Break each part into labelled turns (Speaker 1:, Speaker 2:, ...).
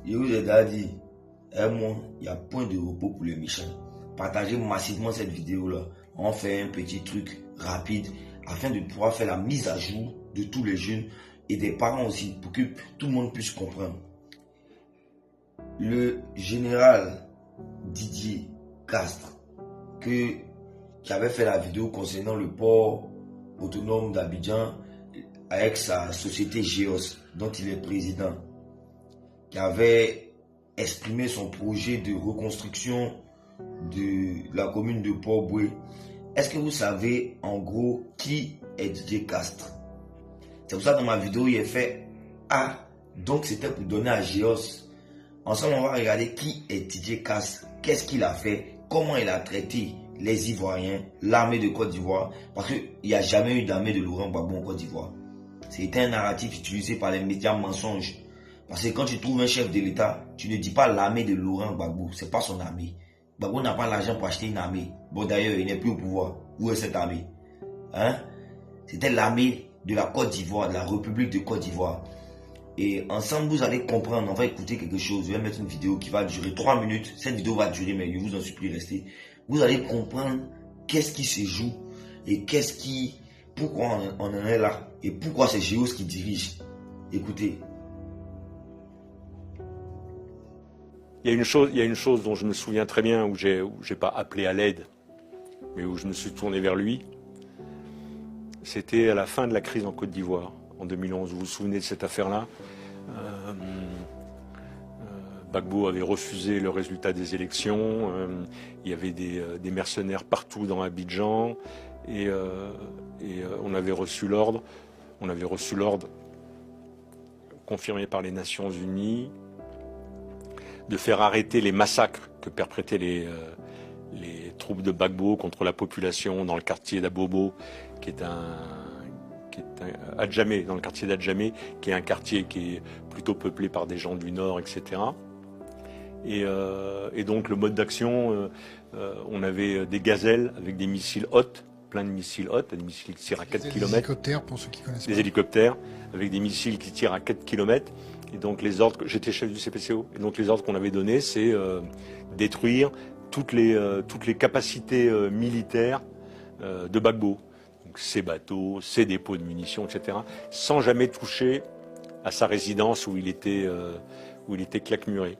Speaker 1: Je vous ai déjà dit, un mois, il n'y a point de repos pour les méchants. Partagez massivement cette vidéo-là. On fait un petit truc rapide afin de pouvoir faire la mise à jour de tous les jeunes et des parents aussi pour que tout le monde puisse comprendre. Le général Didier Castres qui avait fait la vidéo concernant le port autonome d'Abidjan avec sa société GEOS dont il est président, qui avait exprimé son projet de reconstruction de la commune de Port-Boué. Est-ce que vous savez en gros qui est Didier Castres? C'est pour ça que dans ma vidéo il est fait donc c'était pour donner à GEOS. Ensemble on va regarder qui est Didier Castres, qu'est-ce qu'il a fait, comment il a traité les Ivoiriens, l'armée de Côte d'Ivoire, parce qu'il n'y a jamais eu d'armée de Laurent Gbagbo en Côte d'Ivoire. C'était un narratif utilisé par les médias mensonges. Parce que quand tu trouves un chef de l'État, tu ne dis pas l'armée de Laurent Gbagbo, c'est pas son armée. Gbagbo n'a pas l'argent pour acheter une armée. Bon d'ailleurs, il n'est plus au pouvoir. Où est cette armée? C'était l'armée de la Côte d'Ivoire, de la République de Côte d'Ivoire. Et ensemble, vous allez comprendre, on va écouter quelque chose. Je vais mettre une vidéo qui va durer 3 minutes. Cette vidéo va durer, mais je vous en supplie, restez. Vous allez comprendre qu'est-ce qui se joue et pourquoi on en est là et pourquoi c'est GEOS qui dirige. Écoutez.
Speaker 2: Il y a une chose dont je me souviens très bien, où j'ai pas appelé à l'aide, mais où je me suis tourné vers lui. C'était à la fin de la crise en Côte d'Ivoire, en 2011. Vous vous souvenez de cette affaire-là? Gbagbo avait refusé le résultat des élections. Il y avait des mercenaires partout dans Abidjan. Et on avait reçu l'ordre. Confirmé par les Nations Unies de faire arrêter les massacres que perprétaient les troupes de Gbagbo contre la population dans le quartier d'Abobo, qui est Adjamé, dans le quartier d'Adjamé, qui est un quartier qui est plutôt peuplé par des gens du Nord, etc. Et donc le mode d'action, on avait des gazelles avec des missiles Hot, plein de missiles Hot, des missiles qui tirent à 4 km. Des
Speaker 3: hélicoptères, pour ceux qui connaissent pas.
Speaker 2: Des hélicoptères avec des missiles qui tirent à 4 km. Et donc les ordres, j'étais chef du CPCO, et donc les ordres qu'on avait donnés, c'est détruire toutes les capacités militaires de Gbagbo. Donc ses bateaux, ses dépôts de munitions, etc. Sans jamais toucher à sa résidence où il était claquemuré.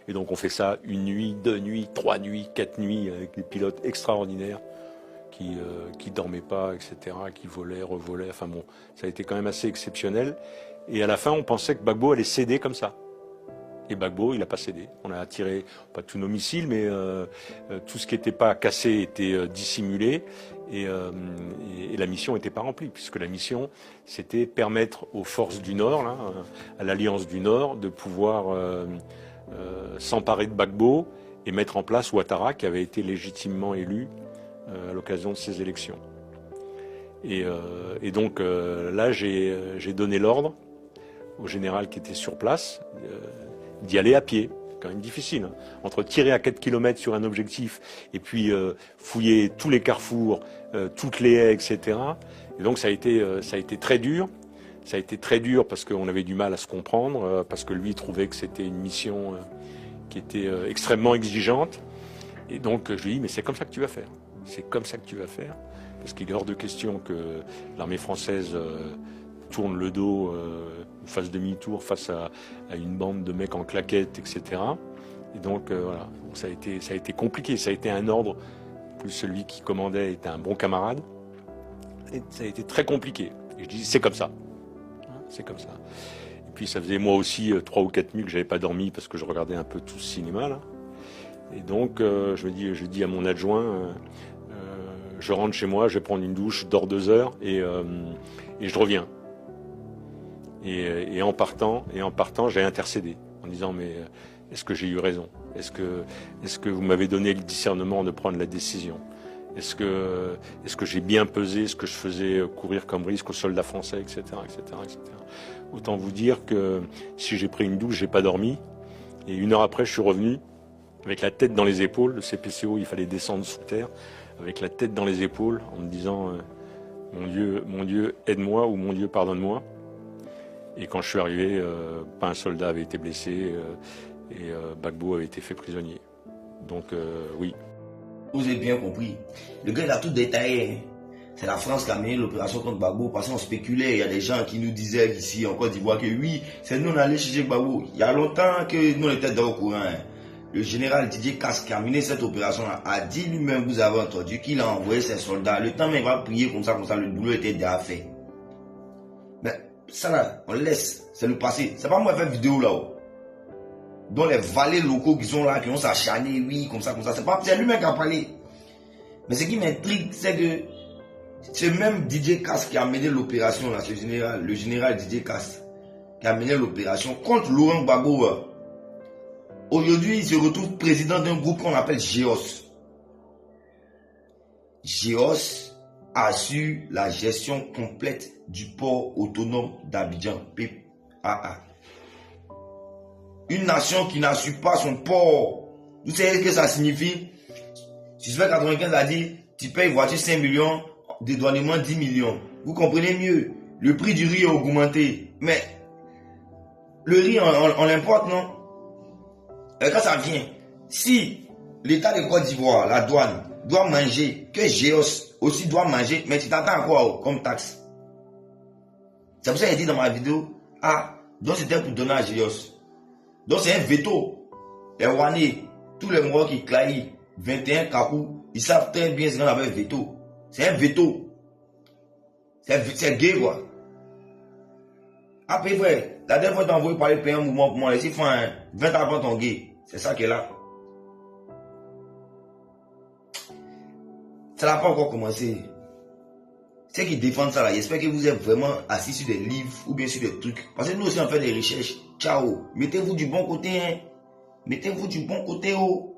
Speaker 2: Et donc on fait ça 1 nuit, 2 nuits, 3 nuits, 4 nuits avec des pilotes extraordinaires qui dormaient pas, etc., qui volaient, revolaient. Enfin bon, ça a été quand même assez exceptionnel. Et à la fin, on pensait que Gbagbo allait céder comme ça. Et Gbagbo, il n'a pas cédé. On a tiré, pas tous nos missiles, mais tout ce qui n'était pas cassé était dissimulé. Et la mission n'était pas remplie, puisque la mission, c'était permettre aux forces du Nord, là, à l'Alliance du Nord, de pouvoir s'emparer de Gbagbo et mettre en place Ouattara, qui avait été légitimement élu à l'occasion de ces élections. Et donc là, j'ai donné l'ordre au général qui était sur place d'y aller à pied. Quand même difficile, hein. Entre tirer à 4 km sur un objectif et puis fouiller tous les carrefours, toutes les haies, etc. Et donc ça a été très dur. Ça a été très dur parce qu'on avait du mal à se comprendre, parce que lui trouvait que c'était une mission qui était extrêmement exigeante. Et donc je lui ai dit, mais c'est comme ça que tu vas faire. C'est comme ça que tu vas faire. Parce qu'il est hors de question que l'armée française tourne le dos, fasse demi-tour face à une bande de mecs en claquettes, etc. Et donc voilà, ça a été compliqué. Ça a été un ordre, plus celui qui commandait était un bon camarade. Et ça a été très compliqué. Et je dis, c'est comme ça. C'est comme ça. Et puis ça faisait moi aussi 3 ou 4 nuits que j'avais pas dormi parce que je regardais un peu tout ce cinéma là. Et donc je dis à mon adjoint, je rentre chez moi, je vais prendre une douche, je dors 2 heures et je reviens. Et en partant, j'ai intercédé en disant, mais est-ce que j'ai eu raison? Est-ce que vous m'avez donné le discernement de prendre la décision? Est-ce que j'ai bien pesé ce que je faisais courir comme risque aux soldats français, etc., etc., etc. Autant vous dire que si j'ai pris une douche, j'ai pas dormi. Et 1 heure après, je suis revenu avec la tête dans les épaules. Le CPCO, il fallait descendre sous terre avec la tête dans les épaules en me disant mon Dieu, aide-moi ou mon Dieu, pardonne-moi. Et quand je suis arrivé, pas un soldat avait été blessé et Gbagbo avait été fait prisonnier. Donc oui.
Speaker 1: Vous avez bien compris. Le gars il a tout détaillé. C'est la France qui a mené l'opération contre Gbagbo parce qu'on spéculait. Il y a des gens qui nous disaient ici en Côte d'Ivoire que oui, c'est nous on allait chercher Gbagbo. Il y a longtemps que nous on était dans le courant. Le général Didier Casse qui a mené cette opération-là a dit lui-même, vous avez entendu, qu'il a envoyé ses soldats. Le temps même il va prier comme ça, le boulot était déjà fait. Mais ça là, on laisse, c'est le passé. C'est pas moi qui fais vidéo là-haut. Dont les valets locaux qui sont là, qui ont s'acharné, oui, comme ça. C'est lui-même qui a parlé. Mais ce qui m'intrigue, c'est que c'est même Didier Casse qui a mené l'opération là, le général Didier Casse, qui a mené l'opération contre Laurent Gbagbo. Aujourd'hui, il se retrouve président d'un groupe qu'on appelle GEOS. GEOS assure la gestion complète du port autonome d'Abidjan, PAA. Une nation qui n'assure pas son port. Vous savez ce que ça signifie? Suspect 95 a dit, tu payes voiture 5 millions, dédouanement 10 millions. Vous comprenez mieux? Le prix du riz a augmenté. Mais le riz, on l'importe, non? Et quand ça vient, si l'État de Côte d'Ivoire, la douane, doit manger, que GEOS aussi doit manger, mais tu t'attends à quoi comme taxe? C'est pour ça que j'ai dit dans ma vidéo, donc c'était pour donner à GEOS. Donc c'est un veto. Les Rouennais, tous les Mohawks qui claient 21 Kakou, ils savent très bien ce qu'on appelle veto. C'est un veto. C'est gay quoi. Après vrai, la dernière fois que tu as envoyé parler payer un mouvement pour moi, laissez faire 20 ans avant ton gay. C'est ça qui est là. Ça n'a pas encore commencé. Ceux qui défendent ça là, j'espère que vous êtes vraiment assis sur des livres ou bien sur des trucs. Parce que nous aussi on fait des recherches. Ciao. Mettez-vous du bon côté. Hein. Mettez-vous du bon côté. Oh.